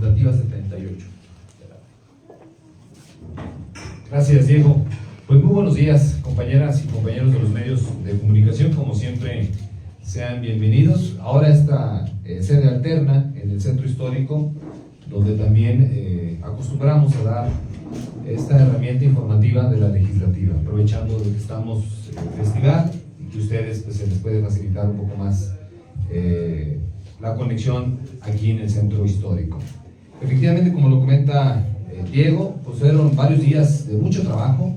legislativa 78. Gracias, Diego. Pues muy buenos días, compañeras y compañeros de los medios de comunicación. Como siempre, sean bienvenidos. Ahora esta sede alterna en el Centro Histórico, donde también acostumbramos a dar esta herramienta informativa de la legislativa, aprovechando de que estamos en festival y que ustedes pues, se les puede facilitar un poco más la conexión aquí en el Centro Histórico. Efectivamente, como lo comenta Diego, pues fueron varios días de mucho trabajo,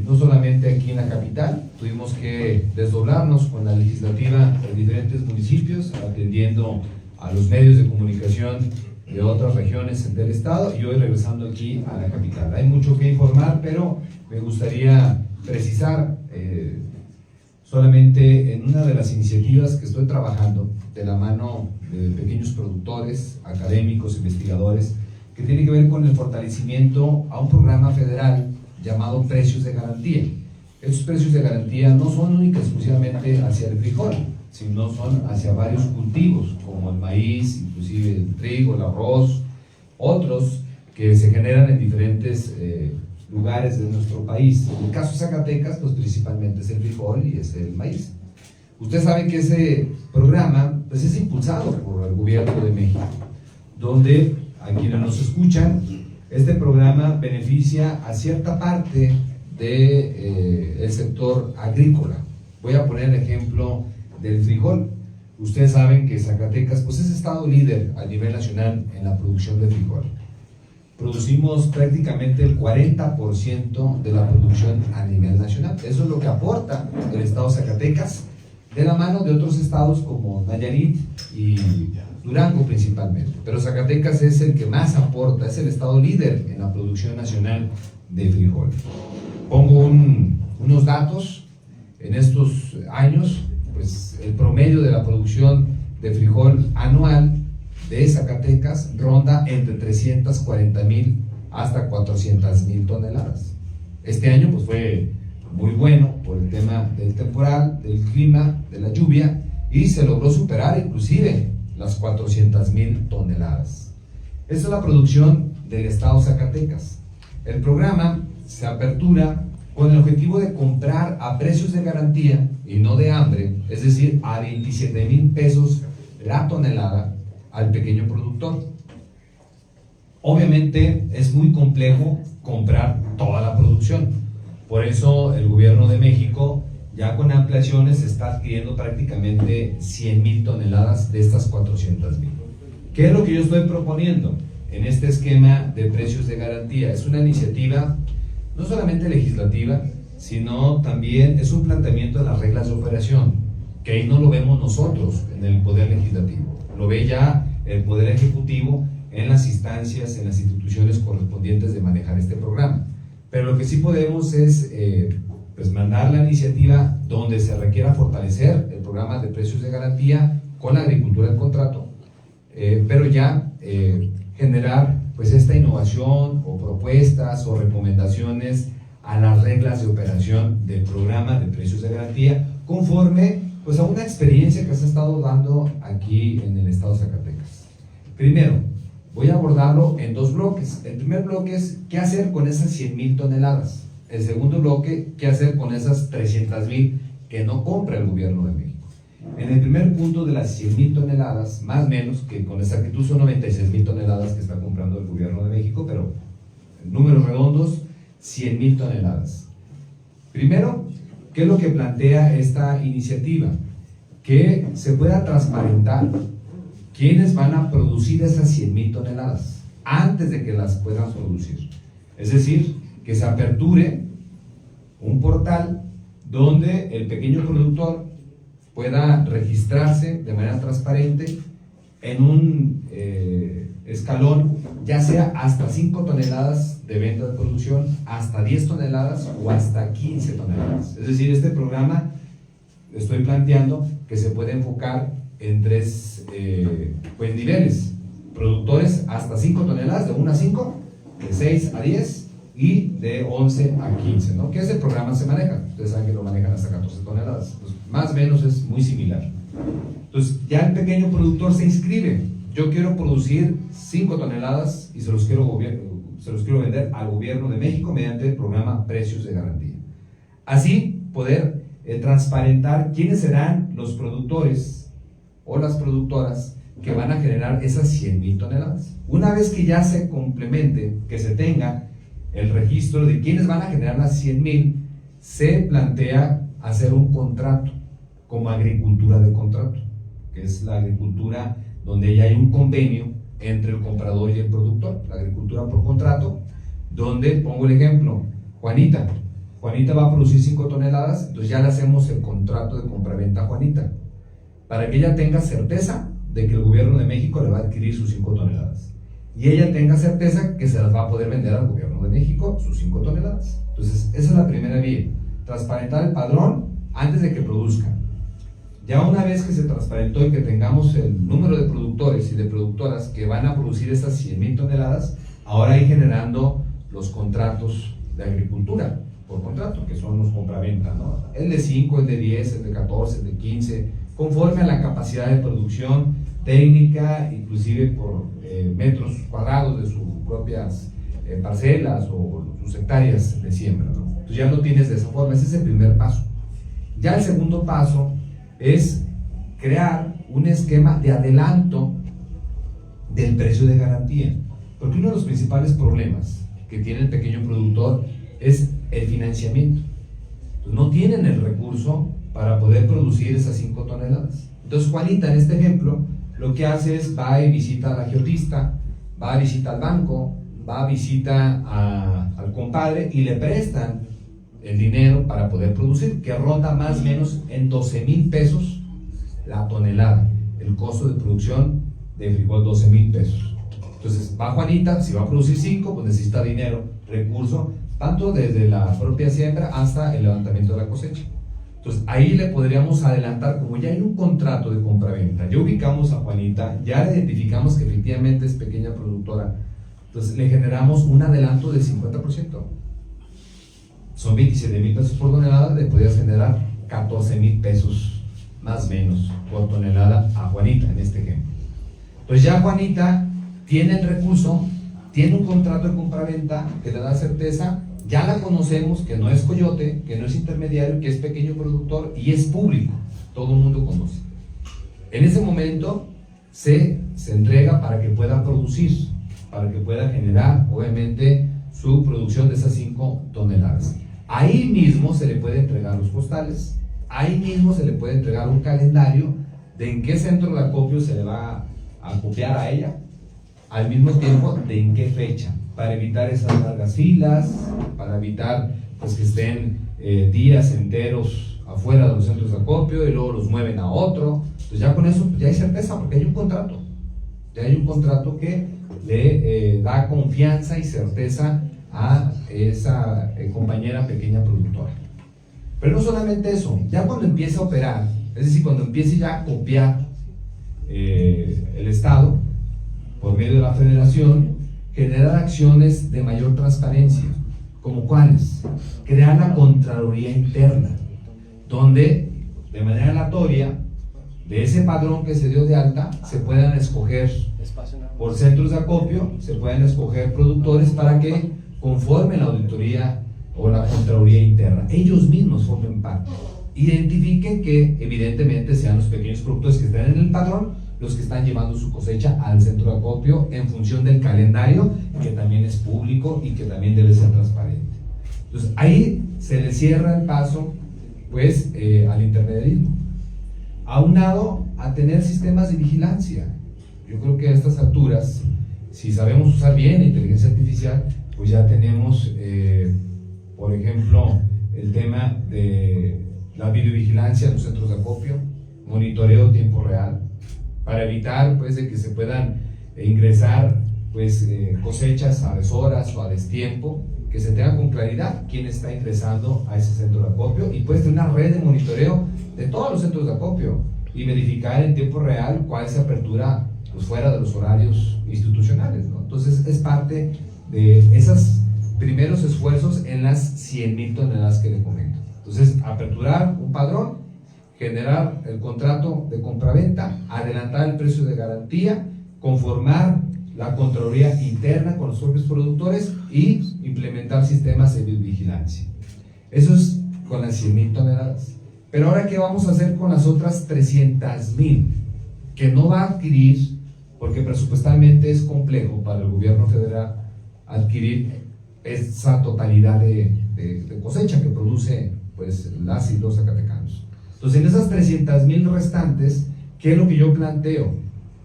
no solamente aquí en la capital, tuvimos que desdoblarnos con la legislativa de diferentes municipios, atendiendo a los medios de comunicación de otras regiones del estado y hoy regresando aquí a la capital. Hay mucho que informar, pero me gustaría precisar solamente en una de las iniciativas que estoy trabajando de la mano de pequeños productores, académicos, investigadores, que tiene que ver con el fortalecimiento a un programa federal llamado Precios de Garantía. Estos precios de garantía no son únicamente exclusivamente hacia el frijol, sino son hacia varios cultivos, como el maíz, inclusive el trigo, el arroz, otros que se generan en diferentes lugares de nuestro país. En el caso de Zacatecas, pues principalmente es el frijol y es el maíz. Ustedes saben que ese programa pues, es impulsado por el gobierno de México, donde a quienes nos escuchan, este programa beneficia a cierta parte del sector agrícola. Voy a poner el ejemplo del frijol. Ustedes saben que Zacatecas pues, es estado líder a nivel nacional en la producción de frijol. Producimos prácticamente el 40% de la producción a nivel nacional. Eso es lo que aporta el estado de Zacatecas, de la mano de otros estados como Nayarit y Durango principalmente. Pero Zacatecas es el que más aporta, es el estado líder en la producción nacional de frijol. Pongo unos datos. En estos años, pues el promedio de la producción de frijol anual de Zacatecas ronda entre 340,000 hasta 400,000 toneladas. Este año pues fue muy bueno por el tema del temporal, del clima, de la lluvia, y se logró superar inclusive las 400,000 toneladas. Esta es la producción del estado de Zacatecas. El programa se apertura con el objetivo de comprar a precios de garantía y no de hambre, es decir, a 27,000 pesos la tonelada al pequeño productor. Obviamente es muy complejo comprar toda la producción, por eso el gobierno de México ya con ampliaciones está adquiriendo prácticamente 100,000 toneladas de estas 400,000. ¿Qué es lo que yo estoy proponiendo en este esquema de precios de garantía? Es una iniciativa no solamente legislativa, sino también es un planteamiento de las reglas de operación, que ahí no lo vemos nosotros en el Poder Legislativo, lo ve ya el Poder Ejecutivo en las instancias, en las instituciones correspondientes de manejar este programa. Pero lo que sí podemos es pues mandar la iniciativa donde se requiera fortalecer el programa de precios de garantía con la agricultura en contrato, pero ya generar pues esta innovación o propuestas o recomendaciones a las reglas de operación del programa de precios de garantía conforme pues a una experiencia que se ha estado dando aquí en el estado de Zacatecas. Primero, voy a abordarlo en dos bloques. El primer bloque es qué hacer con esas 100,000 toneladas. El segundo bloque, qué hacer con esas 300,000 que no compra el gobierno de México. En el primer punto de las 100,000 toneladas, más o menos, que con exactitud son 96,000 toneladas que está comprando el gobierno de México, pero en números redondos, 100,000 toneladas. Primero, ¿qué es lo que plantea esta iniciativa? Que se pueda transparentar quiénes van a producir esas 100,000 toneladas antes de que las puedan producir. Es decir, que se aperture un portal donde el pequeño productor pueda registrarse de manera transparente en un escalón, ya sea hasta 5 toneladas de venta de producción, hasta 10 toneladas o hasta 15 toneladas. Es decir, este programa estoy planteando que se puede enfocar en tres pues, niveles. Productores hasta 5 toneladas, de 1 a 5, de 6 a 10 y de 11 a 15, ¿no? Que ese programa se maneja. Ustedes saben que lo manejan hasta 14 toneladas. Pues, más o menos es muy similar. Entonces, ya el pequeño productor se inscribe yo quiero producir 5 toneladas y se los quiero vender al gobierno de México mediante el programa Precios de Garantía. Así poder transparentar quiénes serán los productores o las productoras que van a generar esas 100,000 toneladas. Una vez que ya se complemente, que se tenga el registro de quiénes van a generar las 100,000, se plantea hacer un contrato como agricultura de contrato, que es la agricultura donde ya hay un convenio entre el comprador y el productor, la agricultura por contrato, donde, pongo el ejemplo, Juanita va a producir 5 toneladas, entonces ya le hacemos el contrato de compraventa a Juanita, para que ella tenga certeza de que el gobierno de México le va a adquirir sus 5 toneladas, y ella tenga certeza que se las va a poder vender al gobierno de México sus 5 toneladas. Entonces, esa es la primera vía, transparentar el padrón antes de que produzcan. Ya una vez que se transparentó y que tengamos el número de productores y de productoras que van a producir estas 100,000 toneladas, ahora ir generando los contratos de agricultura por contrato, que son los compraventa, ¿no? El de 5, el de 10, el de 14, el de 15, conforme a la capacidad de producción técnica, inclusive por metros cuadrados de sus propias parcelas o sus hectáreas de siembra, ¿no? Entonces ya lo tienes de esa forma, ese es el primer paso. Ya el segundo paso es crear un esquema de adelanto del precio de garantía, porque uno de los principales problemas que tiene el pequeño productor es el financiamiento. Entonces, no tienen el recurso para poder producir esas 5 toneladas. Entonces Juanita, en este ejemplo, lo que hace es va y visita al agiotista, va a visitar al banco, va a visitar al compadre y le prestan el dinero para poder producir, que ronda más o menos en 12,000 pesos la tonelada, el costo de producción de frijol, 12,000 pesos. Entonces va Juanita, si va a producir 5, pues necesita dinero, recurso, tanto desde la propia siembra hasta el levantamiento de la cosecha. Entonces ahí le podríamos adelantar, como ya hay un contrato de compraventa, ya ubicamos a Juanita, ya identificamos que efectivamente es pequeña productora, entonces le generamos un adelanto del 50%. Son 27,000 pesos por tonelada, le podrías generar 14,000 pesos más o menos por tonelada a Juanita en este ejemplo. Pues ya Juanita tiene el recurso, tiene un contrato de compraventa que le da certeza, ya la conocemos, que no es coyote, que no es intermediario, que es pequeño productor y es público, todo el mundo conoce. En ese momento se entrega para que pueda producir, para que pueda generar obviamente su producción de esas 5 toneladas. Ahí mismo se le puede entregar los costales, ahí mismo se le puede entregar un calendario de en qué centro de acopio se le va a acopiar a ella, al mismo tiempo de en qué fecha, para evitar esas largas filas, para evitar pues, que estén días enteros afuera de los centros de acopio y luego los mueven a otro. Entonces ya con eso ya hay certeza, porque hay un contrato, ya hay un contrato que le da confianza y certeza a esa compañera pequeña productora. Pero no solamente eso, ya cuando empieza a operar, es decir, cuando empiece ya a copiar el Estado por medio de la Federación, generar acciones de mayor transparencia, como cuáles, crear la Contraloría Interna, donde de manera aleatoria de ese padrón que se dio de alta se puedan escoger por centros de acopio, se pueden escoger productores para que conformen la auditoría o la Contraloría Interna, ellos mismos formen parte, identifiquen que evidentemente sean los pequeños productores que están en el padrón los que están llevando su cosecha al centro de acopio en función del calendario, que también es público y que también debe ser transparente. Entonces ahí se le cierra el paso pues al intermediarismo, aunado a tener sistemas de vigilancia. Yo creo que a estas alturas, si sabemos usar bien la inteligencia artificial, pues ya tenemos por ejemplo el tema de la videovigilancia en los centros de acopio, monitoreo en tiempo real, para evitar pues de que se puedan ingresar pues cosechas a deshoras o a destiempo, que se tenga con claridad quién está ingresando a ese centro de acopio y pues tener una red de monitoreo de todos los centros de acopio y verificar en tiempo real cuál es la apertura pues fuera de los horarios institucionales, ¿no? Entonces es parte de esos primeros esfuerzos en las 100,000 toneladas que le comento. Entonces aperturar un padrón, generar el contrato de compraventa, adelantar el precio de garantía conformar la Contraloría interna con los propios productores y implementar sistemas de vigilancia. Eso es con las 100,000 toneladas. Pero ahora, ¿qué vamos a hacer con las otras 300,000 que no va a adquirir? Porque presupuestalmente es complejo para el gobierno federal adquirir esa totalidad de cosecha que produce pues las y los zacatecanos. Entonces, en esas 300,000 restantes, ¿qué es lo que yo planteo?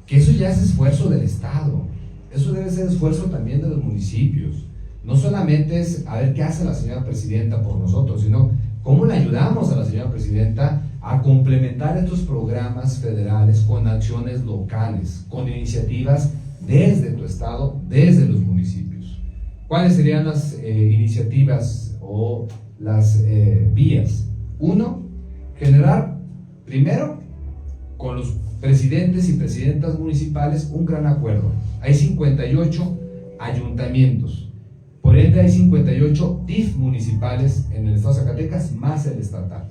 Que eso ya es esfuerzo del Estado, eso debe ser esfuerzo también de los municipios. No solamente es a ver qué hace la señora presidenta por nosotros, sino cómo le ayudamos a la señora presidenta a complementar estos programas federales con acciones locales, con iniciativas desde tu estado, desde los municipios. ¿Cuáles serían las iniciativas o las vías? Uno, generar primero con los presidentes y presidentas municipales un gran acuerdo. Hay 58 ayuntamientos, por ende hay 58 DIF municipales en el estado de Zacatecas más el estatal.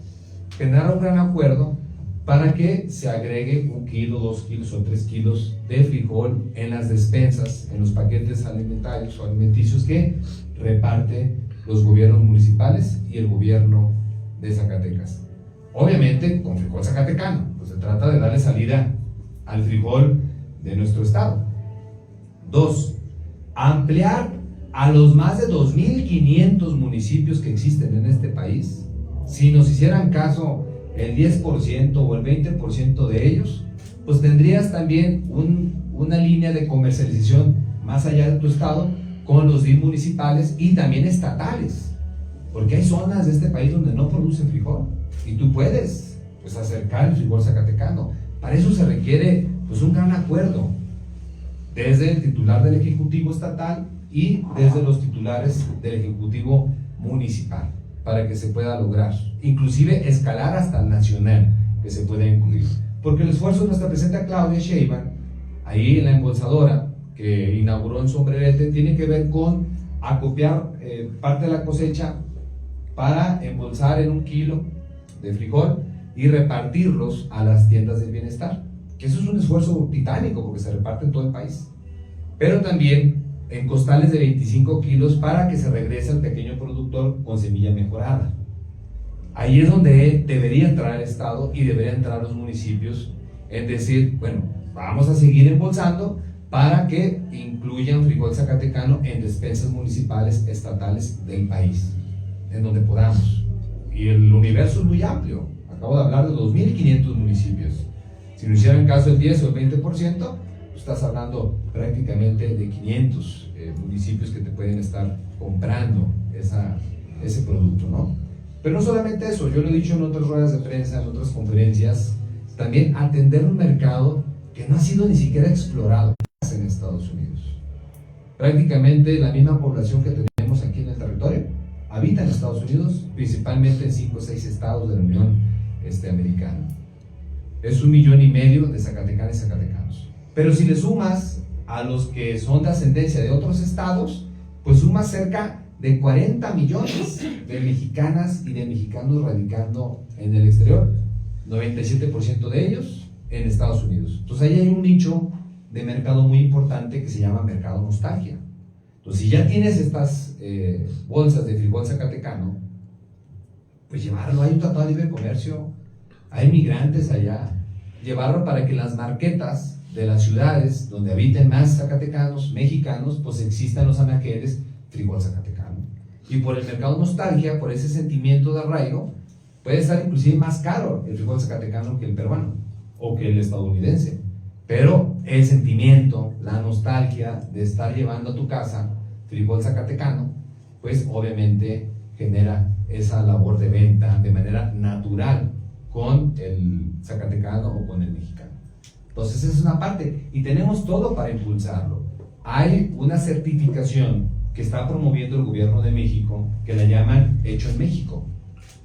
Generar un gran acuerdo para que se agregue 1 kilo, 2 kilos o 3 kilos de frijol en las despensas, en los paquetes alimentarios o alimenticios que reparte los gobiernos municipales y el gobierno de Zacatecas. Obviamente con frijol zacatecano, pues se trata de darle salida al frijol de nuestro estado. 2. Ampliar a los más de 2,500 municipios que existen en este país. Si nos hicieran caso el 10% o el 20% de ellos, pues tendrías también una línea de comercialización más allá de tu estado con los DIF municipales y también estatales, porque hay zonas de este país donde no producen frijol y tú puedes pues acercar el frijol zacatecano. Para eso se requiere pues un gran acuerdo desde el titular del Ejecutivo Estatal y desde los titulares del Ejecutivo Municipal, para que se pueda lograr, inclusive escalar hasta el nacional, que se pueda incluir. Porque el esfuerzo de nuestra presidenta Claudia Sheinbaum, ahí en la embolsadora que inauguró en Sombrerete, tiene que ver con acopiar parte de la cosecha para embolsar en 1 kilo de frijol y repartirlos a las tiendas del bienestar, que eso es un esfuerzo titánico porque se reparte en todo el país, pero también en costales de 25 kilos para que se regrese al pequeño productor con semilla mejorada. Ahí es donde debería entrar el Estado y deberían entrar los municipios en decir, bueno, vamos a seguir embolsando para que incluyan frijol zacatecano en despensas municipales estatales del país, en donde podamos. Y el universo es muy amplio, acabo de hablar de 2,500 municipios. Si no hicieran caso el 10 o el 20%, pues estás hablando prácticamente de 500 municipios que te pueden estar comprando ese producto, ¿no? Pero no solamente eso, yo lo he dicho en otras ruedas de prensa, en otras conferencias, también atender un mercado que no ha sido ni siquiera explorado en Estados Unidos. Prácticamente la misma población que tenemos aquí en el territorio habita en Estados Unidos, principalmente en 5 o 6 estados de la Unión Americana. Es 1,5 millones de zacatecanas y zacatecanos. Pero si le sumas a los que son de ascendencia de otros estados, pues sumas cerca de 40 millones de mexicanas y de mexicanos radicando en el exterior, 97% de ellos en Estados Unidos. Entonces ahí hay un nicho de mercado muy importante que se llama mercado nostalgia. Entonces, si ya tienes estas bolsas de frijol zacatecano, pues llevarlo, hay un tratado de libre comercio, hay migrantes allá, llevarlo para que las marquetas de las ciudades donde habiten más zacatecanos, mexicanos, pues existan los anaqueles frijol zacatecano. Y por el mercado nostalgia, por ese sentimiento de arraigo, puede estar inclusive más caro el frijol zacatecano que el peruano o que el estadounidense. Pero el sentimiento, la nostalgia de estar llevando a tu casa frijol zacatecano, pues obviamente genera esa labor de venta de manera natural con el zacatecano o con el mexicano. Entonces esa es una parte y tenemos todo para impulsarlo. Hay una certificación que está promoviendo el gobierno de México que la llaman Hecho en México.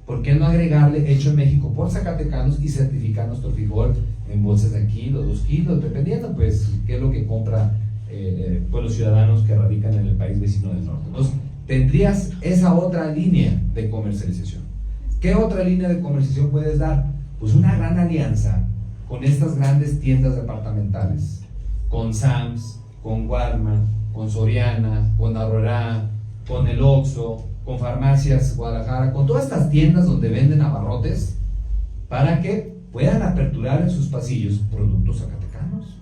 ¿Por qué no agregarle Hecho en México por zacatecanos y certificar nuestro frijol en bolsas de 1 kilo, 2 kilos, dependiendo pues qué es lo que compra pues los ciudadanos que radican en el país vecino del norte? Entonces tendrías esa otra línea de comercialización. ¿Qué otra línea de comercialización puedes dar? Pues una gran alianza con estas grandes tiendas departamentales, con Sams, con Walmart, con Soriana, con Aurrera, con el Oxxo, con Farmacias Guadalajara, con todas estas tiendas donde venden abarrotes, para que puedan aperturar en sus pasillos productos zacatecanos.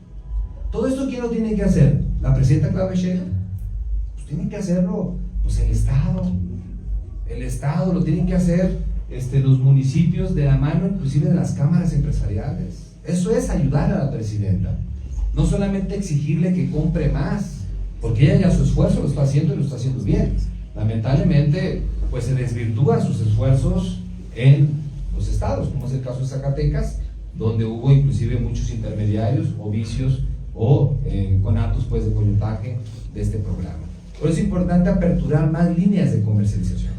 Todo esto, ¿quién lo tiene que hacer? ¿La presidenta Claudia Sheinbaum? Pues tiene que hacerlo pues el Estado lo tienen que hacer los municipios, de la mano inclusive de las cámaras empresariales. Eso es ayudar a la presidenta, no solamente exigirle que compre más, porque ella ya su esfuerzo lo está haciendo y lo está haciendo bien. Lamentablemente pues se desvirtúan sus esfuerzos en los estados, como es el caso de Zacatecas, donde hubo inclusive muchos intermediarios o vicios o conatos pues de coyotaje de este programa. Por eso es importante aperturar más líneas de comercialización.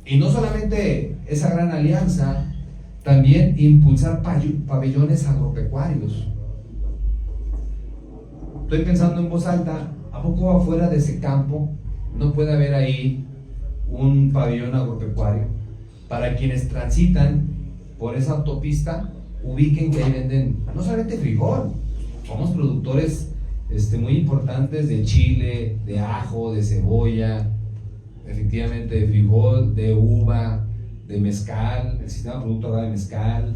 Y no solamente esa gran alianza, también impulsar pabellones agropecuarios. Estoy pensando en voz alta, ¿a poco afuera de ese campo no puede haber ahí un pabellón agropecuario para quienes transitan por esa autopista ubiquen que ahí venden no solamente frijol? Somos productores muy importantes de chile, de ajo, de cebolla, efectivamente de frijol, de uva, de mezcal, el sistema producto de mezcal,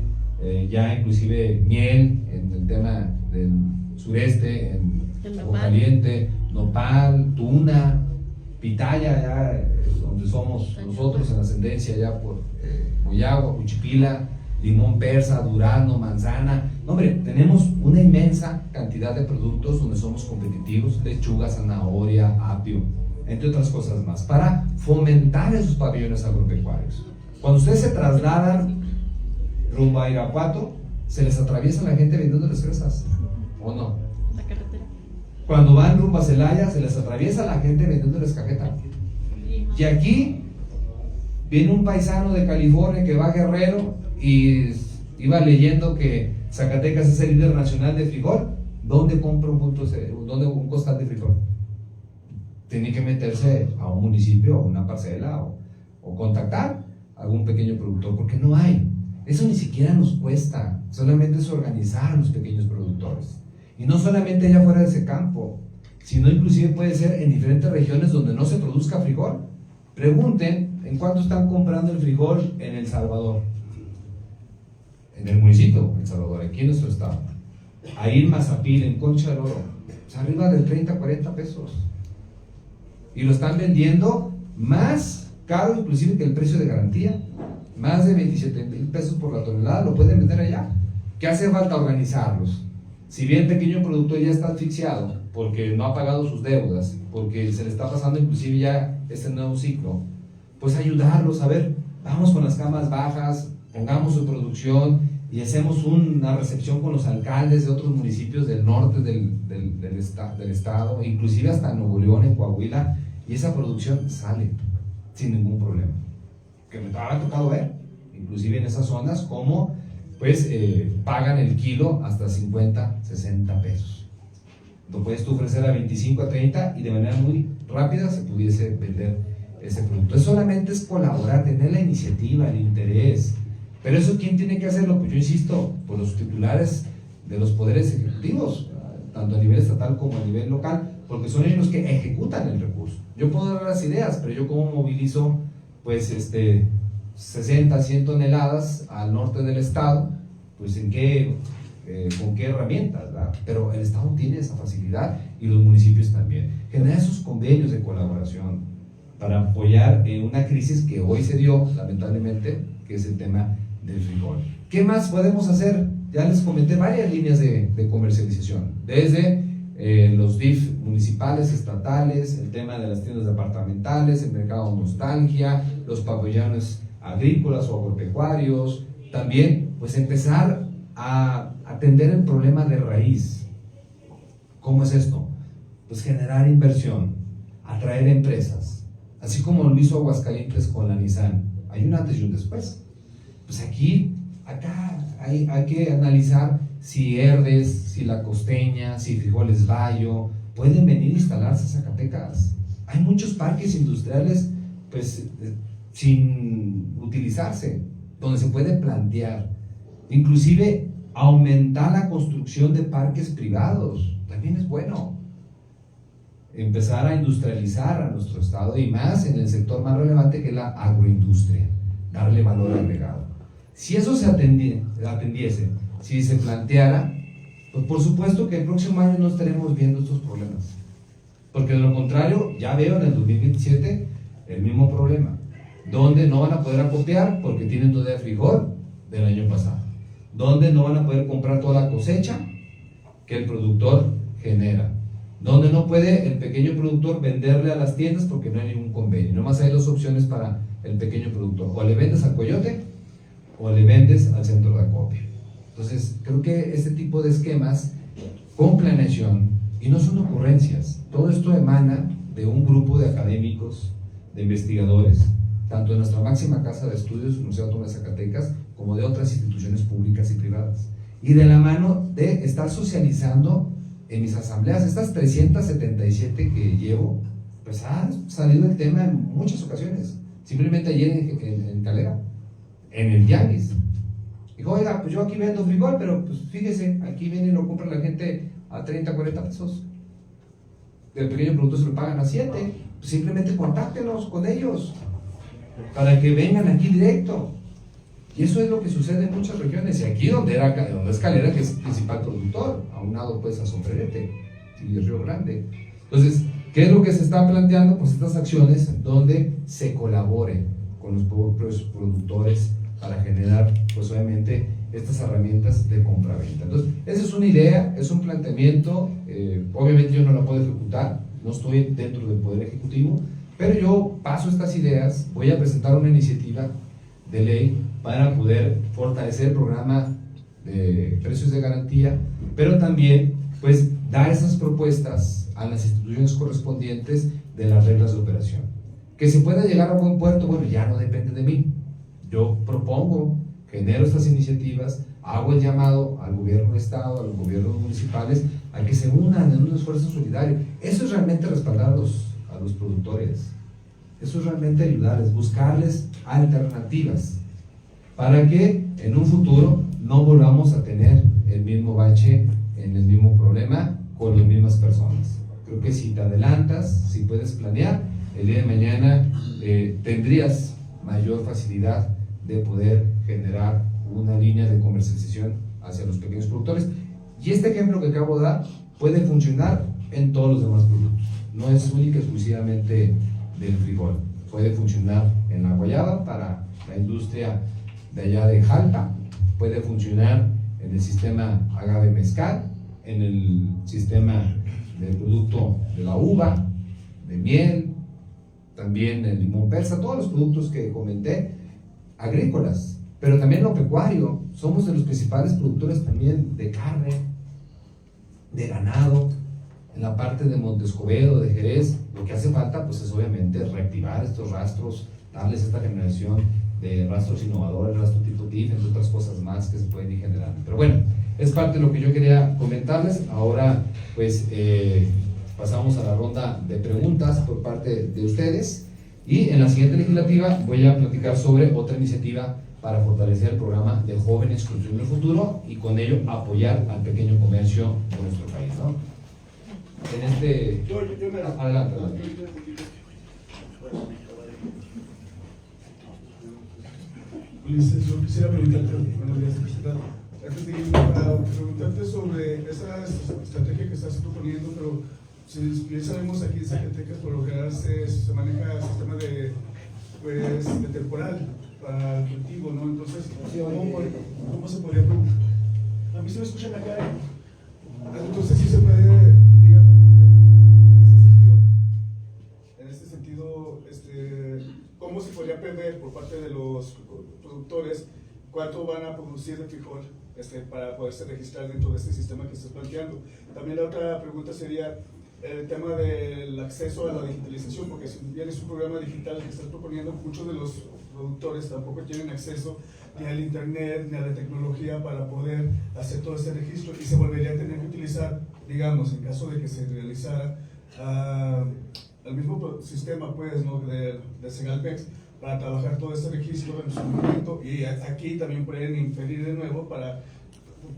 ya inclusive miel en el tema del sureste, en Agua Caliente, nopal, tuna, pitaya, ya donde somos nosotros en ascendencia, ya por Moyagua, Cuchipila, limón persa, durazno, manzana. No, hombre, tenemos una inmensa cantidad de productos donde somos competitivos: lechuga, zanahoria, apio, entre otras cosas más, para fomentar esos pabellones agropecuarios. Cuando ustedes se trasladan rumbo a Irapuato, se les atraviesa la gente vendiéndoles fresas, ¿o no? La carretera. Cuando van rumbo a Celaya, se les atraviesa la gente vendiéndoles cajeta. Y aquí viene un paisano de California que va a Guerrero y iba leyendo que Zacatecas es el líder nacional de frijol. ¿Dónde compra un costal de frijol? Tiene que meterse a un municipio, o una parcela, o contactar a algún pequeño productor, porque no hay. Eso ni siquiera nos cuesta, solamente es organizar a los pequeños productores. Y no solamente allá fuera de ese campo, sino inclusive puede ser en diferentes regiones donde no se produzca frijol. Pregunten en cuánto están comprando el frijol en El Salvador, en el municipio de El Salvador, aquí en nuestro estado. Ahí en Mazapil, en Concha del Oro, pues arriba de 30, 40 pesos. Y lo están vendiendo más caro inclusive que el precio de garantía, más de 27,000 pesos por la tonelada, lo pueden vender allá. ¿Qué hace falta? Organizarlos. Si bien el pequeño productor ya está asfixiado porque no ha pagado sus deudas, porque se le está pasando inclusive ya este nuevo ciclo, pues ayudarlos. A ver, vamos con las camas bajas, pongamos su producción y hacemos una recepción con los alcaldes de otros municipios del norte del estado, inclusive hasta Nuevo León, en Coahuila, y esa producción sale sin ningún problema. Que me ha tocado ver, inclusive en esas zonas, cómo pues pagan el kilo hasta 50, 60 pesos. Lo puedes tú ofrecer a 25, a 30 y de manera muy rápida se pudiese vender ese producto. Eso solamente es colaborar, tener la iniciativa, el interés. Pero eso, ¿quién tiene que hacerlo? Pues yo insisto, pues los titulares de los poderes ejecutivos, tanto a nivel estatal como a nivel local, porque son ellos los que ejecutan el recurso. Yo puedo dar las ideas, pero yo cómo movilizo pues 60, 100 toneladas al norte del estado, pues con qué herramientas, ¿verdad? Pero el estado tiene esa facilidad y los municipios también. Generar esos convenios de colaboración para apoyar en una crisis que hoy se dio, lamentablemente, que es el tema del frijol. ¿Qué más podemos hacer? Ya les comenté varias líneas de comercialización, desde los DIF municipales, estatales, el tema de las tiendas departamentales, el mercado nostalgia, los pabellones agrícolas o agropecuarios. También pues empezar a atender el problema de raíz. ¿Cómo es esto? Pues generar inversión, atraer empresas, así como lo hizo Aguascalientes con la Nissan. Hay un antes y un después. Pues acá hay que analizar si Herdes, si La Costeña, si Frijoles Bayo pueden venir a instalarse a Zacatecas. Hay muchos parques industriales pues sin utilizarse, donde se puede plantear. Inclusive Aumentar la construcción de parques privados, también es bueno. Empezar a industrializar a nuestro estado y más en el sector más relevante que es la agroindustria, darle valor agregado. Si eso se atendiese, si se planteara, pues por supuesto que el próximo año no estaremos viendo estos problemas. Porque de lo contrario, ya veo en el 2027 el mismo problema, donde no van a poder acopiar porque tienen todavía frijol del año pasado, donde no van a poder comprar toda la cosecha que el productor genera, donde no puede el pequeño productor venderle a las tiendas porque no hay ningún convenio. Nomás hay dos opciones para el pequeño productor: o le vendes al coyote o le vendes al centro de acopio. Entonces creo que este tipo de esquemas con planeación, y no son ocurrencias, todo esto emana de un grupo de académicos, de investigadores, tanto de nuestra máxima casa de estudios, Universidad Autónoma de Zacatecas, como de otras instituciones públicas y privadas, y de la mano de estar socializando en mis asambleas. Estas 377 que llevo, pues ha salido el tema en muchas ocasiones. Simplemente ayer en Calera, en el tianguis, dijo: oiga, pues yo aquí vendo frijol, pero pues fíjese, aquí viene y lo compra la gente a 30, 40 pesos. El pequeño producto se lo pagan a 7. Pues simplemente contáctenos con ellos para que vengan aquí directo. Y eso es lo que sucede en muchas regiones. Y aquí donde es Calera, que es el principal productor, a un lado pues a Sombrerete y Río Grande. Entonces, ¿qué es lo que se está planteando? Pues estas acciones donde se colabore con los propios productores para generar, pues obviamente, estas herramientas de compra-venta. Entonces, esa es una idea, es un planteamiento. Obviamente yo no la puedo ejecutar, no estoy dentro del Poder Ejecutivo, pero yo paso estas ideas. Voy a presentar una iniciativa de ley para poder fortalecer el programa de precios de garantía, pero también pues dar esas propuestas a las instituciones correspondientes de las reglas de operación. Que se pueda llegar a buen puerto, bueno, ya no depende de mí. Yo propongo, genero estas iniciativas, hago el llamado al gobierno de estado, a los gobiernos municipales, a que se unan en un esfuerzo solidario. Eso es realmente respaldar a los productores. Eso es realmente ayudarles, buscarles alternativas para que en un futuro no volvamos a tener el mismo bache, en el mismo problema con las mismas personas. Creo que si te adelantas, si puedes planear, el día de mañana tendrías mayor facilidad de poder generar una línea de comercialización hacia los pequeños productores. Y este ejemplo que acabo de dar puede funcionar en todos los demás productos, no es única y exclusivamente del frijol. Puede funcionar en la guayaba para la industria de allá de Jalpa, puede funcionar en el sistema agave mezcal, en el sistema del producto de la uva, de miel, también el limón persa, todos los productos que comenté, agrícolas, pero también lo pecuario. Somos de los principales productores también de carne, de ganado, en la parte de Montescobedo, de Jerez. Lo que hace falta pues es obviamente reactivar estos rastros, darles esta generación de rastros innovadores, rastro tipo TIF, entre otras cosas más que se pueden ir generando. Pero bueno, es parte de lo que yo quería comentarles. Ahora pues pasamos a la ronda de preguntas por parte de ustedes, y en la siguiente legislativa voy a platicar sobre otra iniciativa para fortalecer el programa de jóvenes construyendo el futuro y con ello apoyar al pequeño comercio de nuestro país, ¿no? En este... Adelante. Ulises, yo quisiera preguntarte, buenos días, antes de ir a preguntarte sobre esa estrategia que estás proponiendo, pero si bien sabemos aquí en Zacatecas por lo general se maneja el sistema de temporal para el cultivo, ¿no? Entonces, ¿cómo se podría? A mí se me escuchan acá. Entonces sí se puede, digamos, en este sentido, ¿cómo se podría prever por parte de los productores cuánto van a producir de frijol para poderse registrar dentro de este sistema que estás planteando? También la otra pregunta sería el tema del acceso a la digitalización, porque si bien es un programa digital que estás proponiendo, muchos de los productores tampoco tienen acceso ni al internet ni a la tecnología para poder hacer todo este registro, y se volvería a tener que utilizar, digamos, en caso de que se realizara el mismo sistema pues, ¿no? de Segalmex para trabajar todo este registro en su momento, y aquí también pueden inferir de nuevo para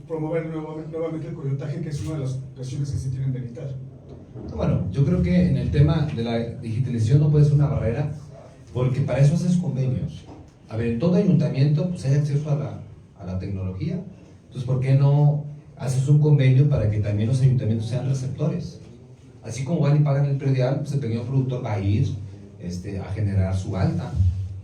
promover nuevamente el coyotaje, que es una de las cuestiones que se tienen de evitar. Bueno, yo creo que en el tema de la digitalización no puede ser una barrera, porque para eso haces convenios. A ver, en todo ayuntamiento pues hay acceso a la tecnología, entonces ¿por qué no haces un convenio para que también los ayuntamientos sean receptores? Así como van y pagan el predial, pues el pequeño productor va a ir a generar su alta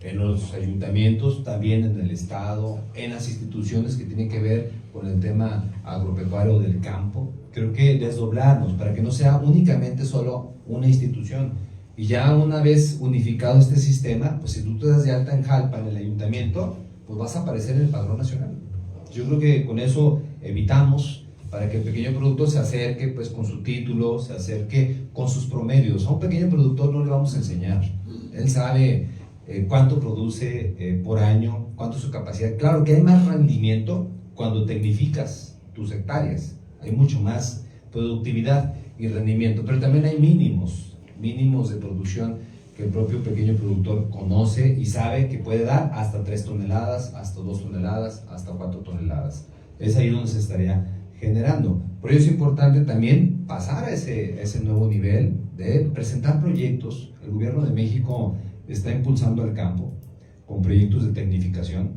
en los ayuntamientos, también en el estado, en las instituciones que tienen que ver con el tema agropecuario del campo. Creo que desdoblarnos para que no sea únicamente solo una institución. Y ya una vez unificado este sistema, pues si tú te das de alta en Jalpa, en el ayuntamiento, pues vas a aparecer en el padrón nacional. Yo creo que con eso evitamos para que el pequeño productor se acerque pues con su título, se acerque con sus promedios. A un pequeño productor no le vamos a enseñar. Él sabe cuánto produce por año, cuánto es su capacidad. Claro que hay más rendimiento cuando tecnificas tus hectáreas, hay mucho más productividad y rendimiento, pero también hay mínimos de producción que el propio pequeño productor conoce y sabe que puede dar hasta 3 toneladas, hasta 2 toneladas, hasta 4 toneladas. Es ahí donde se estaría generando. Por ello es importante también pasar a ese nuevo nivel de presentar proyectos. El gobierno de México está impulsando al campo con proyectos de tecnificación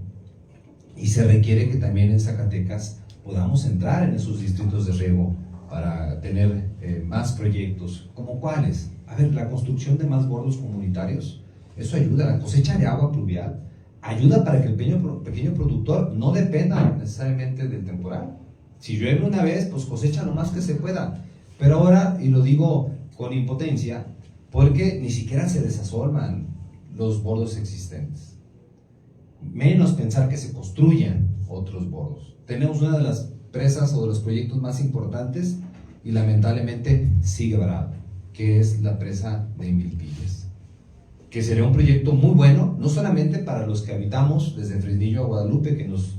y se requiere que también en Zacatecas podamos entrar en esos distritos de riego para tener más proyectos. ¿Como cuáles? A ver, la construcción de más bordos comunitarios, eso ayuda, la cosecha de agua pluvial, ayuda para que el pequeño productor no dependa necesariamente del temporal. Si llueve una vez, pues cosecha lo más que se pueda. Pero ahora, y lo digo con impotencia, porque ni siquiera se desasolvan los bordos existentes. Menos pensar que se construyan otros bordos. Tenemos una de las presas o de los proyectos más importantes y lamentablemente sigue varado, que es la presa de Milpillas, que sería un proyecto muy bueno, no solamente para los que habitamos desde Fresnillo a Guadalupe, que nos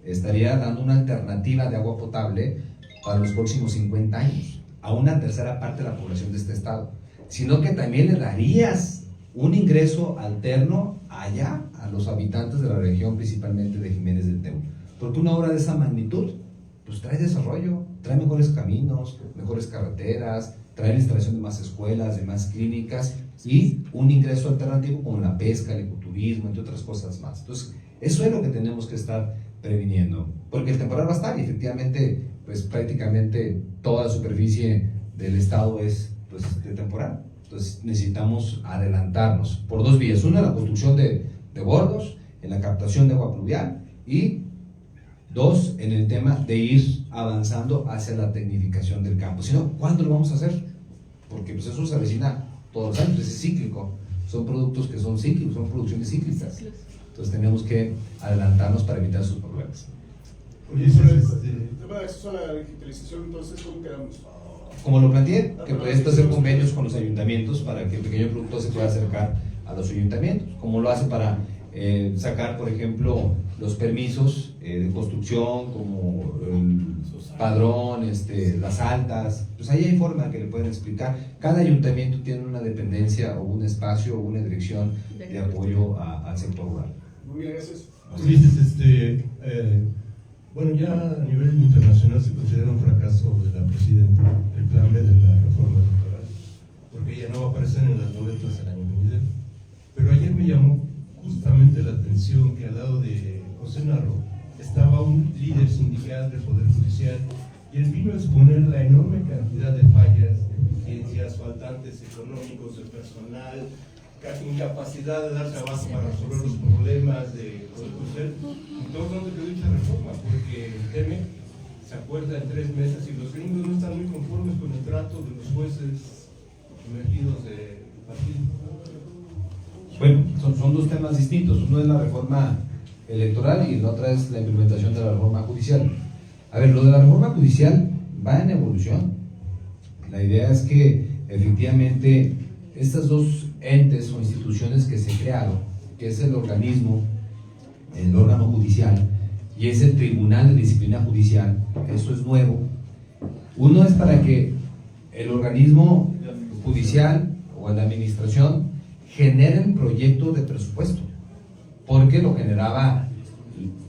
estaría dando una alternativa de agua potable para los próximos 50 años, a una tercera parte de la población de este estado, sino que también le darías un ingreso alterno allá a los habitantes de la región, principalmente de Jiménez del Teu, porque una obra de esa magnitud pues trae desarrollo, trae mejores caminos, mejores carreteras, trae la instalación de más escuelas, de más clínicas y un ingreso alternativo como la pesca, el ecoturismo, entre otras cosas más. Entonces, eso es lo que tenemos que estar previniendo, porque el temporal va a estar y efectivamente, pues prácticamente toda la superficie del estado es pues, de temporal. Entonces, necesitamos adelantarnos por 2 vías. Una, la construcción de bordos, en la captación de agua pluvial y 2, en el tema de ir avanzando hacia la tecnificación del campo. Si no, ¿cuándo lo vamos a hacer? Porque pues eso se avecina todos los años, es cíclico. Son productos que son cíclicos, son producciones cíclicas. Entonces tenemos que adelantarnos para evitar esos problemas. Oye, sobre el tema de acceso a la digitalización, entonces, ¿cómo quedamos? Como lo planteé, que puedes hacer convenios con los ayuntamientos para que el pequeño productor se pueda acercar a los ayuntamientos, como lo hace para sacar, por ejemplo, los permisos de construcción, como el padrón, las altas. Pues ahí hay forma que le pueden explicar. Cada ayuntamiento tiene una dependencia o un espacio o una dirección de apoyo al sector rural. Muy bien, gracias. Tú dices, bueno, ya a nivel internacional se considera un fracaso de la presidenta el plan B de la reforma electoral, porque ella no va a aparecer en las boletas el año venidero. Pero ayer me llamó justamente la atención que al lado de José Narro estaba un líder sindical del Poder Judicial y él vino a exponer la enorme cantidad de fallas, deficiencias, faltantes económicos, de personal, incapacidad de dar trabajo para resolver los problemas de Poder Judicial. Entonces, ¿dónde quedó dicha reforma? Porque el TEMEC se acuerda en 3 meses y los gringos no están muy conformes con el trato de los jueces emergidos del partido. Bueno, son 2 temas distintos. Uno es la reforma electoral y la otra es la implementación de la reforma judicial. A ver, lo de la reforma judicial va en evolución. La idea es que efectivamente estas 2 entes o instituciones que se crearon, que es el organismo, el órgano judicial y es el Tribunal de Disciplina Judicial, eso es nuevo. Uno es para que el organismo judicial o la administración generen proyectos de presupuesto, porque lo generaba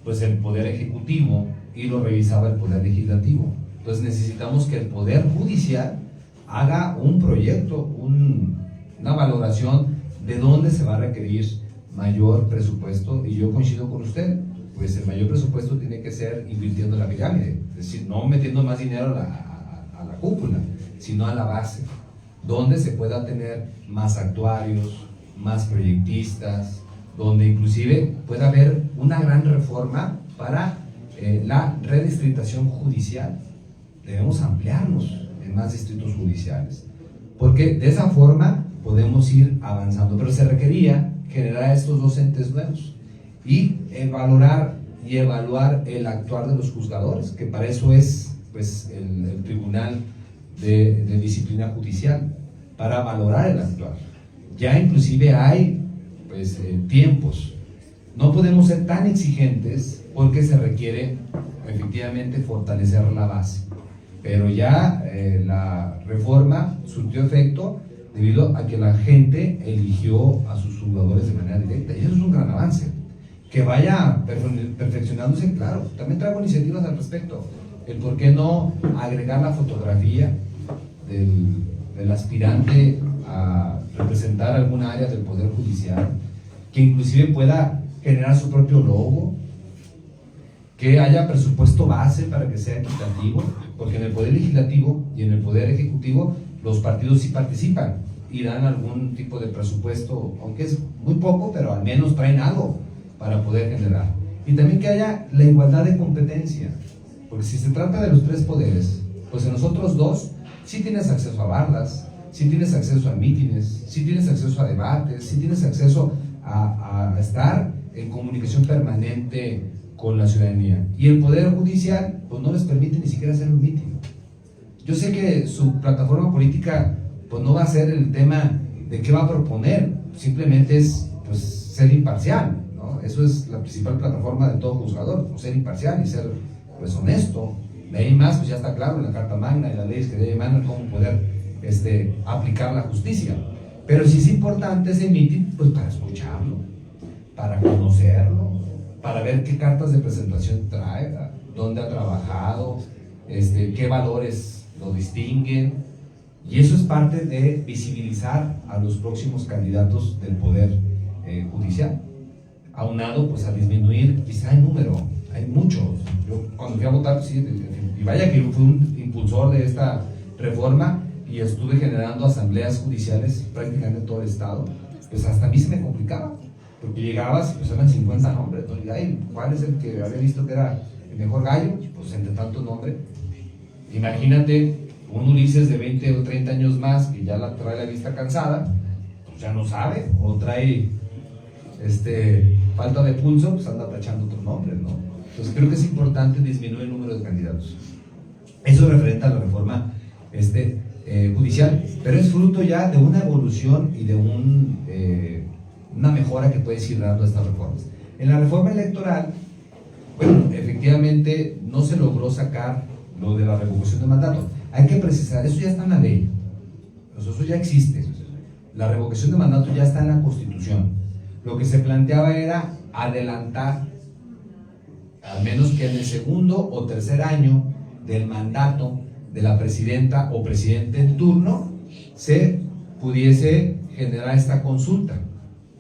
pues el Poder Ejecutivo y lo revisaba el Poder Legislativo. Entonces necesitamos que el Poder Judicial haga un proyecto, una valoración de dónde se va a requerir mayor presupuesto, y yo coincido con usted, pues el mayor presupuesto tiene que ser invirtiendo en la pirámide, es decir, no metiendo más dinero a la cúpula, sino a la base, donde se pueda tener más actuarios, más proyectistas, donde inclusive pueda haber una gran reforma para la redistritación judicial. Debemos ampliarnos en más distritos judiciales, porque de esa forma podemos ir avanzando, pero se requería generar estos dos entes nuevos y valorar y evaluar el actuar de los juzgadores, que para eso es pues el Tribunal de Disciplina Judicial, para valorar el actuar. Ya inclusive hay pues tiempos, no podemos ser tan exigentes porque se requiere efectivamente fortalecer la base, pero ya la reforma surtió efecto debido a que la gente eligió a sus juzgadores de manera directa, y eso es un gran avance. Que vaya perfeccionándose, claro. También traigo iniciativas al respecto. El por qué no agregar la fotografía del aspirante a representar alguna área del Poder Judicial, que inclusive pueda generar su propio logo, que haya presupuesto base para que sea equitativo, porque en el Poder Legislativo y en el Poder Ejecutivo los partidos sí participan y dan algún tipo de presupuesto, aunque es muy poco, pero al menos traen algo para poder generar. Y también que haya la igualdad de competencia, porque si se trata de los tres poderes, pues en los otros dos sí tienes acceso a bardas, sí tienes acceso a mítines, sí tienes acceso a debates, sí tienes acceso a estar en comunicación permanente con la ciudadanía. Y el Poder Judicial pues no les permite ni siquiera hacer un mítin. Yo sé que su plataforma política pues no va a ser el tema de qué va a proponer, simplemente es pues ser imparcial, ¿no? Eso es la principal plataforma de todo juzgador, pues, ser imparcial y ser pues honesto. De ahí más pues ya está claro en la Carta Magna y las leyes que debe emanar cómo poder aplicar la justicia. Pero sí es importante ese mítin pues para escucharlo, para conocerlo, para ver qué cartas de presentación trae, dónde ha trabajado, qué valores lo distinguen, y eso es parte de visibilizar a los próximos candidatos del Poder Judicial, aunado pues a disminuir quizá el número. Hay muchos. Yo cuando fui a votar, pues, sí, y vaya que fui un impulsor de esta reforma y estuve generando asambleas judiciales prácticamente en todo el estado, pues hasta a mí se me complicaba, porque llegabas y pues eran 50 nombres, ¿no? Y ay, ¿cuál es el que había visto que era el mejor gallo? Pues entre tantos nombres. Imagínate un Ulises de 20 o 30 años más que ya trae la vista cansada, pues ya no sabe, o trae falta de pulso, pues anda tachando otros nombres, ¿no? Entonces creo que es importante disminuir el número de candidatos. Eso referente a la reforma judicial, pero es fruto ya de una evolución y de una mejora que puedes ir dando a estas reformas. En la reforma electoral, bueno, efectivamente no se logró sacar lo de la revocación de mandato. Hay que precisar, eso ya está en la ley, eso ya existe. La revocación de mandato ya está en la Constitución. Lo que se planteaba era adelantar, al menos que en el segundo o tercer año del mandato de la presidenta o presidente en turno, se pudiese generar esta consulta.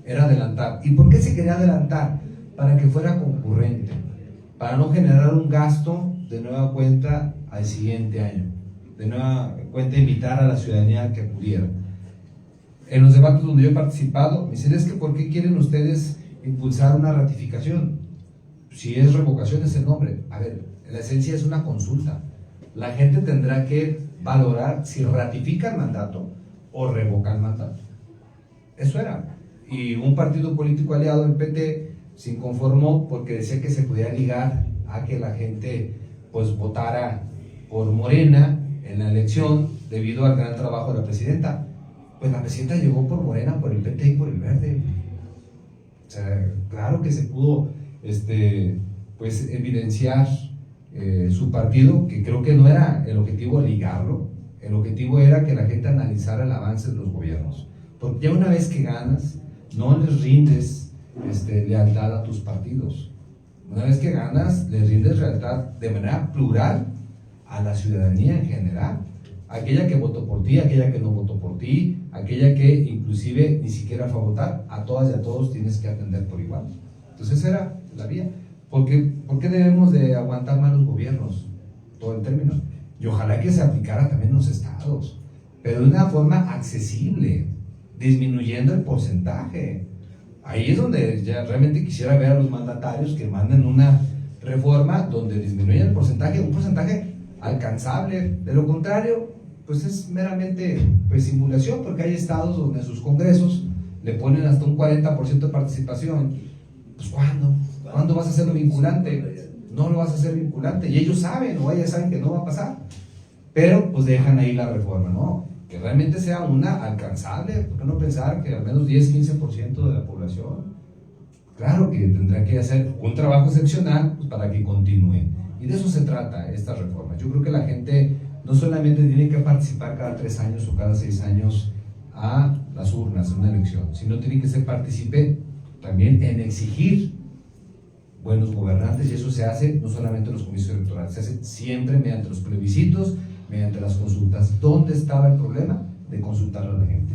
Era adelantar. ¿Y por qué se quería adelantar? Para que fuera concurrente, para no generar un gasto de nueva cuenta al siguiente año, de nueva cuenta invitar a la ciudadanía a que acudiera. En los debates donde yo he participado, me dicen, es que ¿por qué quieren ustedes impulsar una ratificación? Si es revocación es el nombre. A ver, la esencia es una consulta. La gente tendrá que valorar si ratifica el mandato o revoca el mandato. Eso era. Y un partido político aliado, el PT, se inconformó porque decía que se podía ligar a que la gente pues votara por Morena en la elección debido al gran trabajo de la presidenta. Pues la presidenta llegó por Morena, por el PT y por el Verde. O sea, claro que se pudo pues evidenciar su partido, que creo que no era el objetivo ligarlo, el objetivo era que la gente analizara el avance de los gobiernos, porque ya una vez que ganas, no les rindes lealtad a tus partidos, Una vez que ganas, le rindes lealtad de manera plural a la ciudadanía en general. Aquella que votó por ti, aquella que no votó por ti, aquella que inclusive ni siquiera fue a votar, a todas y a todos tienes que atender por igual. Entonces esa era la vía. ¿Por qué debemos de aguantar más los gobiernos? Todo el término. Y ojalá que se aplicara también en los estados, pero de una forma accesible, disminuyendo el porcentaje. Ahí es donde ya realmente quisiera ver a los mandatarios que manden una reforma donde disminuyan el porcentaje, un porcentaje alcanzable. De lo contrario, pues es meramente pues, simulación, porque hay estados donde en sus congresos le ponen hasta un 40% de participación. Pues ¿cuándo? ¿Cuándo vas a hacerlo vinculante? No lo vas a hacer vinculante, y ellos saben, o ellas saben que no va a pasar, pero pues dejan ahí la reforma, ¿no? Que realmente sea una alcanzable. ¿Por qué no pensar que al menos 10-15% de la población? Claro que tendrá que hacer un trabajo excepcional pues, para que continúe, y de eso se trata esta reforma. Yo creo que la gente no solamente tiene que participar cada 3 años o cada 6 años a las urnas en una elección, sino tiene que ser partícipe también en exigir buenos gobernantes, y eso se hace no solamente en los comicios electorales, se hace siempre mediante los plebiscitos, mediante las consultas. ¿Dónde estaba el problema de consultar a la gente?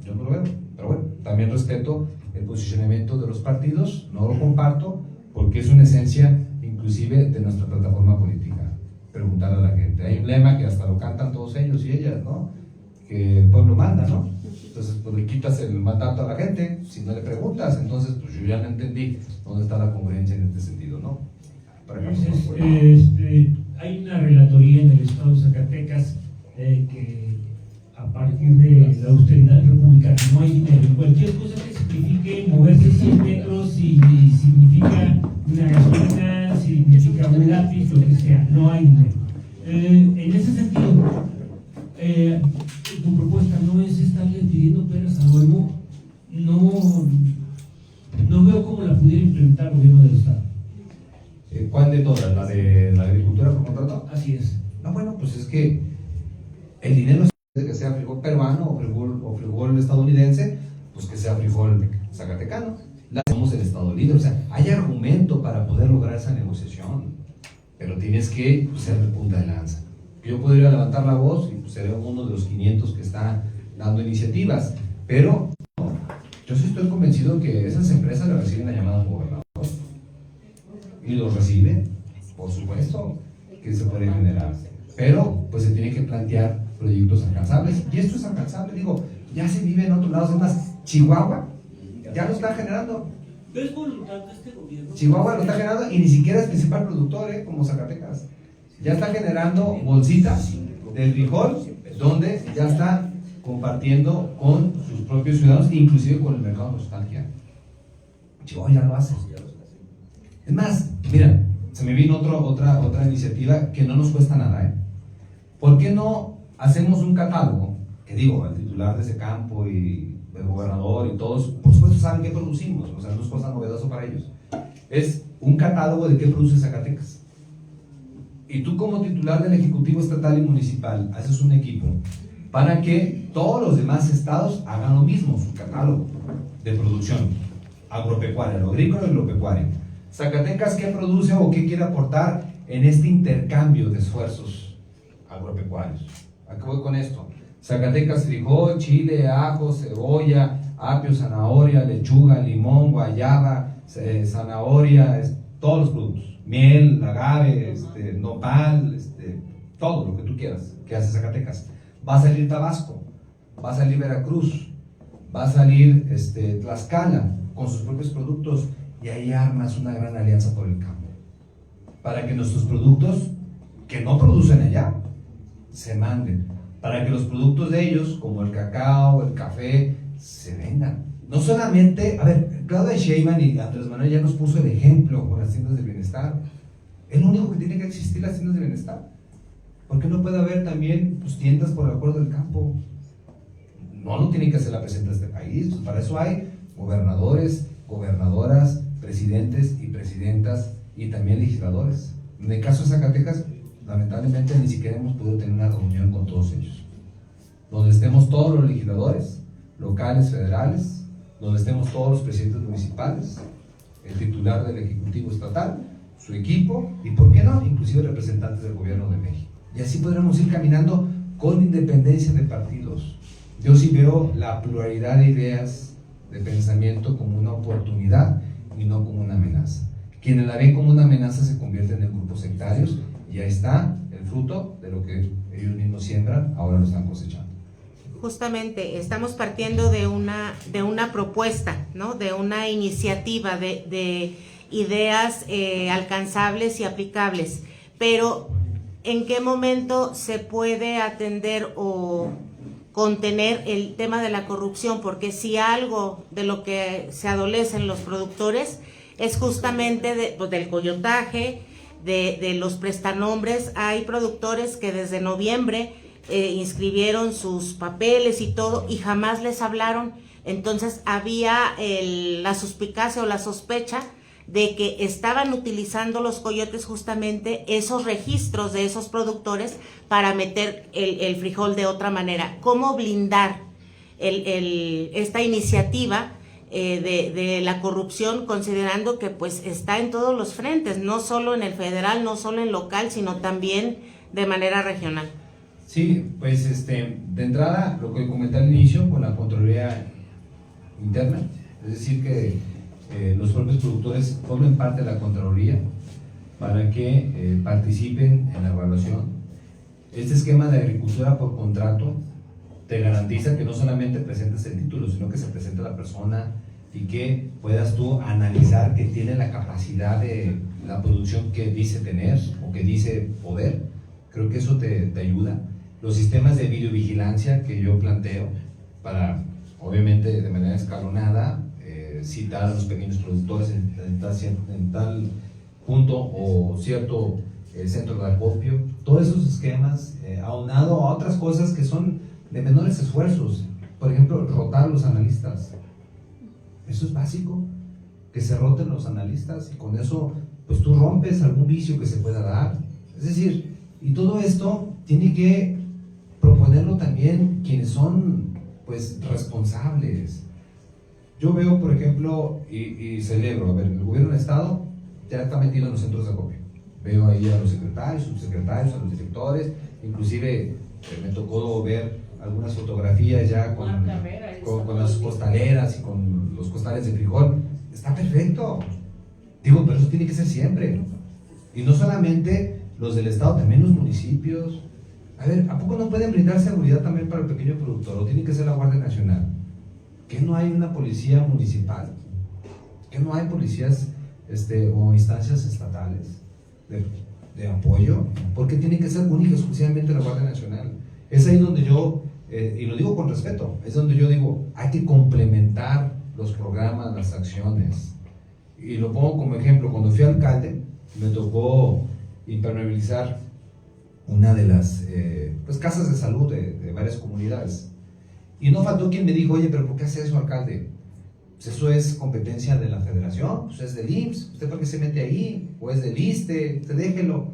Yo no lo veo, pero bueno, también respeto el posicionamiento de los partidos, no lo comparto, porque es una esencia inclusive de nuestra plataforma política, preguntar a la gente. Hay un lema que hasta lo cantan todos ellos y ellas, ¿no? Que el pueblo manda, ¿no? Entonces, pues le quitas el mandato a la gente si no le preguntas. Entonces, pues yo ya no entendí dónde está la congruencia en este sentido, ¿no? Para que hay una relatoría en el estado de Zacatecas que a partir de la austeridad republicana no hay dinero. Cualquier cosa que signifique moverse 100 metros, si significa una gasolina, si significa un lápiz, lo que sea, no hay dinero. En ese sentido, tu propuesta no es estarle pidiendo peras al olmo. No veo cómo la pudiera implementar el gobierno del estado. ¿Cuál de todas? ¿La de la agricultura por contrato? Así es. No, bueno, pues es que el dinero, que sea frijol peruano o frijol estadounidense, pues que sea frijol zacatecano. Somos el estado líder, o sea, hay argumento para poder lograr esa negociación, pero tienes que pues, ser de punta de lanza. Yo podría levantar la voz y pues, seré uno de los 500 que está dando iniciativas, pero no, yo sí estoy convencido que esas empresas le reciben la llamada al gobernador, y los reciben, por supuesto que se puede generar, pero pues se tiene que plantear proyectos alcanzables, y esto es alcanzable. Digo, ya se vive en otros lados. Además, Chihuahua ya lo está generando. ¿Ves voluntad de este gobierno? Chihuahua lo está generando, y ni siquiera es principal productor, como Zacatecas. Ya está generando bolsitas del frijol, donde ya está compartiendo con sus propios ciudadanos, inclusive con el mercado nostalgia. Chihuahua ya lo hace. Es más, mira, se me vino otra iniciativa que no nos cuesta nada, ¿eh? ¿Por qué no hacemos un catálogo? Que digo, el titular de ese campo y el gobernador y todos, por supuesto, saben qué producimos, o sea, no es cosa novedosa para ellos. Es un catálogo de qué produce Zacatecas. Y tú, como titular del Ejecutivo Estatal y Municipal, haces un equipo para que todos los demás estados hagan lo mismo, su catálogo de producción agropecuaria, lo agrícola y lo pecuario. Zacatecas, ¿qué produce o qué quiere aportar en este intercambio de esfuerzos agropecuarios? ¿A qué voy con esto? Zacatecas, frijol, chile, ajo, cebolla, apio, zanahoria, lechuga, limón, guayaba, zanahoria, todos los productos, miel, agave, nopal, todo lo que tú quieras, que hace Zacatecas. Va a salir Tabasco, va a salir Veracruz, va a salir Tlaxcala con sus propios productos, y ahí armas una gran alianza por el campo, para que nuestros productos que no producen allá se manden, para que los productos de ellos, como el cacao, el café, se vendan. No solamente, a ver, Claudia Sheinbaum y Andrés Manuel ya nos puso el ejemplo con las tiendas de bienestar. Es lo único que tiene que existir, las tiendas de bienestar. ¿Por qué no puede haber también pues, tiendas por el acuerdo del campo? No lo tiene que hacer la presidenta de este país. Pues para eso hay gobernadores, gobernadoras, presidentes y presidentas y también legisladores. En el caso de Zacatecas, lamentablemente ni siquiera hemos podido tener una reunión con todos ellos, donde estemos todos los legisladores locales, federales, donde estemos todos los presidentes municipales, el titular del Ejecutivo Estatal, su equipo y, ¿por qué no?, inclusive representantes del Gobierno de México. Y así podremos ir caminando con independencia de partidos. Yo sí veo la pluralidad de ideas, de pensamiento, como una oportunidad y no como una amenaza. Quienes la ven como una amenaza se convierten en grupos sectarios y ahí está el fruto de lo que ellos mismos siembran, ahora lo están cosechando. Justamente estamos partiendo de una propuesta, ¿no?, de una iniciativa de ideas alcanzables y aplicables, pero ¿en qué momento se puede atender o contener el tema de la corrupción? Porque si algo de lo que se adolecen los productores es justamente del coyotaje, de los prestanombres. Hay productores que desde noviembre inscribieron sus papeles y todo y jamás les hablaron. Entonces había la suspicacia o la sospecha de que estaban utilizando los coyotes justamente esos registros de esos productores para meter el frijol de otra manera. ¿Cómo blindar esta iniciativa de la corrupción, considerando que pues está en todos los frentes, no solo en el federal, no solo en local, sino también de manera regional? Sí, pues de entrada, lo que comenté al inicio con la Contraloría Interna, es decir que los propios productores formen parte de la Contraloría para que participen en la evaluación. Este esquema de agricultura por contrato te garantiza que no solamente presentes el título, sino que se presente la persona y que puedas tú analizar que tiene la capacidad de la producción que dice tener o que dice poder. Creo que eso te ayuda. Los sistemas de videovigilancia que yo planteo para, obviamente de manera escalonada, citar a los pequeños productores en tal punto o cierto centro de acopio, todos esos esquemas, aunado a otras cosas que son de menores esfuerzos. Por ejemplo, rotar los analistas. Eso es básico, que se roten los analistas y con eso pues tú rompes algún vicio que se pueda dar. Es decir, y todo esto tiene que proponerlo también quienes son pues responsables. Yo veo, por ejemplo, y celebro, a ver, el gobierno del estado ya está metido en los centros de acopio. Veo ahí a los secretarios, subsecretarios, a los directores, inclusive me tocó ver algunas fotografías ya con las costaleras y con los costales de frijol. Está perfecto. Digo, pero eso tiene que ser siempre. Y no solamente los del estado, también los municipios. A ver, ¿a poco no pueden brindar seguridad también para el pequeño productor? ¿O tiene que ser la Guardia Nacional? ¿Que no hay una policía municipal? ¿Que no hay policías o instancias estatales de apoyo? ¿Por qué tiene que ser única y exclusivamente la Guardia Nacional? Es ahí donde yo, y lo digo con respeto, es donde yo digo, hay que complementar los programas, las acciones. Y lo pongo como ejemplo, cuando fui alcalde, me tocó impermeabilizar una de las pues casas de salud de varias comunidades. Y no faltó quien me dijo, oye, pero ¿por qué hace eso, alcalde? Pues eso es competencia de la federación, pues es del IMSS, ¿usted por qué se mete ahí? O es del ISSSTE, usted déjelo.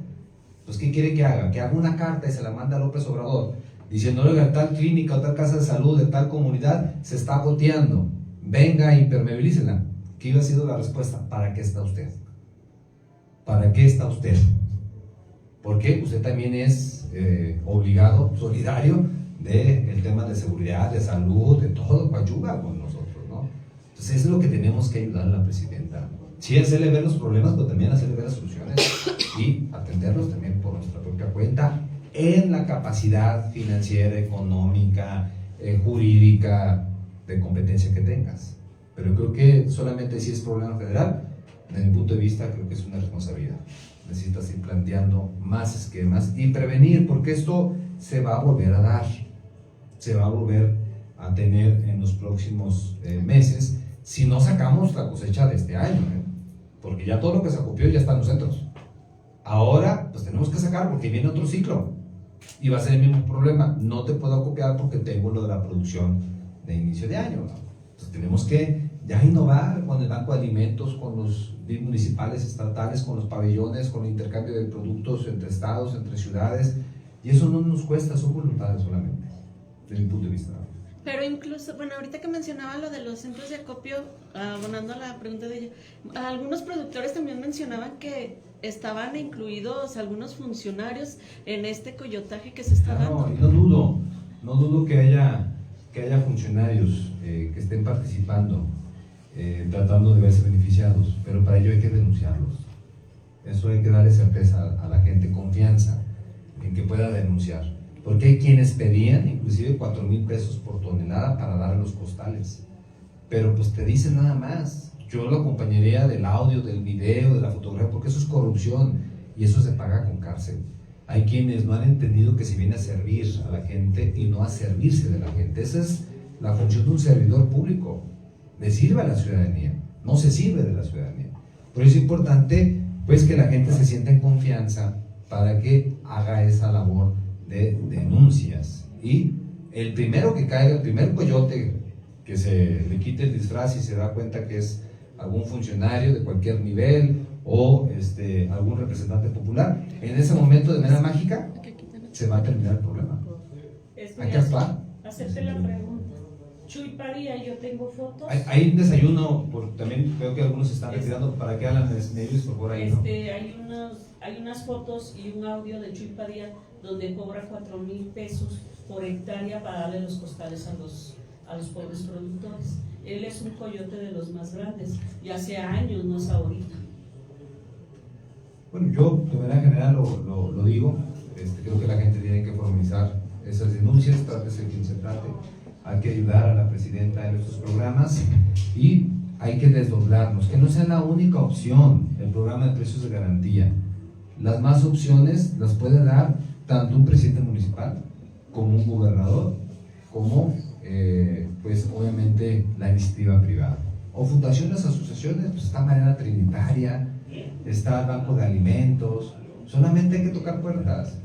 Pues ¿qué quiere que haga? Que haga una carta y se la manda a López Obrador, diciendo, oiga, tal clínica o tal casa de salud de tal comunidad se está goteando, venga, impermeabilícela. ¿Qué iba a ser la respuesta? ¿Para qué está usted? ¿Para qué está usted? Porque usted también es obligado, solidario del tema de seguridad, de salud, de todo, ayuda con nosotros, ¿no? Entonces eso es lo que tenemos que ayudar a la presidenta. Sí, hacerle ver los problemas, pero también hacerle ver las soluciones y atenderlos también por nuestra propia cuenta en la capacidad financiera, económica, jurídica, de competencia que tengas. Pero creo que solamente si es problema federal, desde mi punto de vista, creo que es una responsabilidad. Necesitas ir planteando más esquemas y prevenir, porque esto se va a volver a dar, se va a volver a tener en los próximos meses, si no sacamos la cosecha de este año, porque ya todo lo que se acopió ya está en los centros. Ahora, pues tenemos que sacar porque viene otro ciclo y va a ser el mismo problema. No te puedo acopiar porque tengo lo de la producción de inicio de año, ¿no? Entonces tenemos que ya innovar con el banco de alimentos, con los municipales, estatales, con los pabellones, con el intercambio de productos entre estados, entre ciudades, y eso no nos cuesta, son voluntades solamente, desde mi punto de vista. Pero incluso, bueno, ahorita que mencionaba lo de los centros de acopio, abonando a la pregunta de ella, algunos productores también mencionaban que estaban incluidos algunos funcionarios en este coyotaje que se está No, dando. y no dudo que haya funcionarios que estén participando, tratando de verse beneficiados, pero para ello hay que denunciarlos. Eso hay que darle certeza a la gente, confianza en que pueda denunciar. Porque hay quienes pedían inclusive 4,000 pesos por tonelada para dar a los costales. Pero pues te dicen nada más. Yo lo acompañaría del audio, del video, de la fotografía, porque eso es corrupción y eso se paga con cárcel. Hay quienes no han entendido que se viene a servir a la gente y no a servirse de la gente. Esa es la función de un servidor público. Le sirve a la ciudadanía, no se sirve de la ciudadanía. Por eso es importante pues que la gente se sienta en confianza para que haga esa labor de denuncias. Y el primero que caiga, el primer coyote que se le quite el disfraz y se da cuenta que es algún funcionario de cualquier nivel o algún representante popular, en ese momento de manera mágica se va a terminar el problema. Hay que actuar. Hacerte la pregunta. Chuy Paría, yo tengo fotos. Hay un desayuno, también veo que algunos se están retirando para que hagan los medios por favor ahí, ¿no? Hay unas fotos y un audio de Chuy Paría donde cobra 4,000 pesos por hectárea para darle los costales a los pobres productores. Él es un coyote de los más grandes y hace años, no es ahorita. Bueno, yo de manera general lo digo, creo que la gente tiene que formalizar esas denuncias, trátese de quien se trate, hay que ayudar a la presidenta en estos programas y hay que desdoblarnos, que no sea la única opción el programa de precios de garantía. Las más opciones las puede dar tanto un presidente municipal como un gobernador, como pues obviamente la iniciativa privada. O fundaciones, asociaciones, pues está Mariana Trinitaria, está el Banco de Alimentos, solamente hay que tocar puertas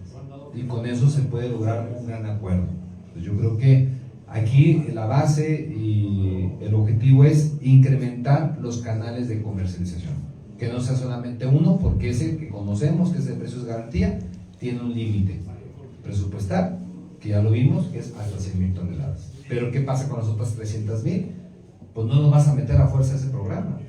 y con eso se puede lograr un gran acuerdo. Pues yo creo que aquí la base y el objetivo es incrementar los canales de comercialización, que no sea solamente uno, porque ese que conocemos, que es de precios de garantía, tiene un límite presupuestal, que ya lo vimos, que es hasta 100,000 toneladas. Pero ¿qué pasa con las otras 300,000? Pues no nos vas a meter a fuerza a ese programa.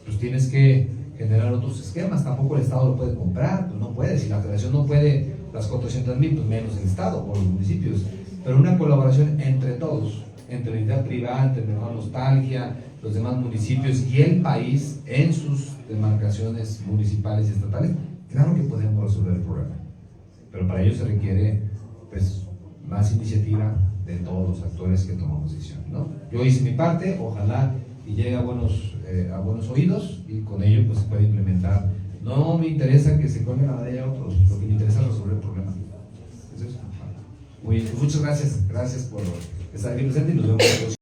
Pues tienes que generar otros esquemas, tampoco el Estado lo puede comprar, pues no puede, si la Federación no puede las 400,000, pues menos el Estado o los municipios. Pero una colaboración entre todos, entre la entidad privada, entre Menor Nostalgia, los demás municipios y el país en sus demarcaciones municipales y estatales, claro que podemos resolver el problema. Pero para ello se requiere pues más iniciativa de todos los actores que tomamos decisión, ¿no? Yo hice mi parte, ojalá y llegue a buenos oídos y con ello pues se puede implementar. No me interesa que se colguen la medalla a otros, lo que me interesa es resolver el problema. ¿Es eso? Muy bien, pues muchas gracias por estar aquí presente y nos vemos.